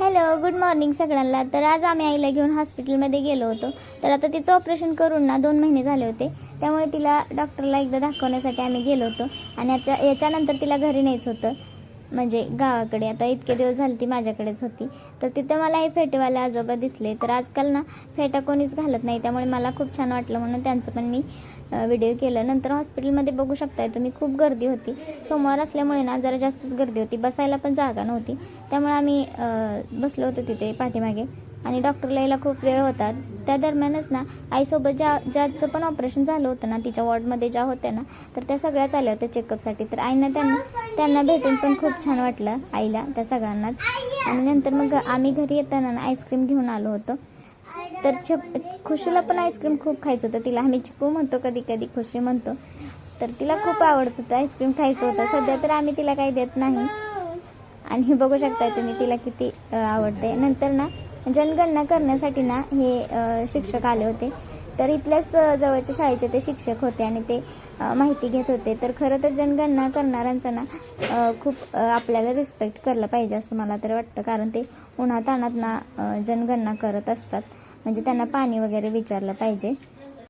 Hello, good morning सगळ्यांना। तर आज आम्ही आईला घेऊन हॉस्पिटलमध्ये गेलो होतो। तर आता तिचं ऑपरेशन करून ना 2 महिने झाले होते, त्यामुळे तिला डॉक्टरला एकदा दाखवण्यासाठी आम्ही गेलो होतो। आणि याच्यानंतर तिला घरी न्यायचं होतं, म्हणजे गावाकडे। आता इतके दिवस झाले ती माझ्याकडेच होती। तर तिथं मला हे फेटेवाले आजोबा दिसले। तर आजकाल ना फेटा कोणीच घालत नाही, त्यामुळे मला खूप छान वाटलं, म्हणून त्यांचं पण मी व्हिडिओ केलं। नंतर हॉस्पिटलमध्ये बघू शकताय तुम्ही, खूप गर्दी होती। सोमवार असल्यामुळे ना जरा जास्तच गर्दी होती, बसायला पण जागा नव्हती। त्यामुळे आम्ही बसलो होतो तिथे पाठीमागे, आणि डॉक्टरला यायला खूप वेळ होता। त्या दरम्यानच ना आईसोबत ज्याचं पण ऑपरेशन झालं होतं ना, तिच्या वॉर्डमध्ये ज्या होत्या ना, तर त्या सगळ्याच आल्या होत्या चेकअपसाठी। तर आईनं त्यांना भेटून पण खूप छान वाटलं आईला, त्या सगळ्यांनाच। आणि नंतर मग आम्ही घरी येताना ना आईस्क्रीम घेऊन आलो होतो। तर खुशीला पण आईस्क्रीम खूप खायचं होतं, तिला आम्ही चिकू म्हणतो, कधी कधी खुशी म्हणतो। तर तिला खूप आवडत होतं, आईस्क्रीम खायचं होतं। सध्या तर आम्ही तिला काही देत नाही, आणि बघू शकता तुम्ही तिला किती आवडते। नंतर ना जनगणना करण्यासाठी ना हे शिक्षक आले होते। तर इथल्याच जवळच्या शाळेचे ते शिक्षक होते, आणि ते माहिती घेत होते। तर खरं तर जनगणना करणाऱ्यांचा ना खूप आपल्याला रिस्पेक्ट केलं पाहिजे असं मला तर वाटतं, कारण ते उन्हातान्हात ना जनगणना करत असतात, म्हणजे त्यांना पाणी वगैरे विचारलं पाहिजे।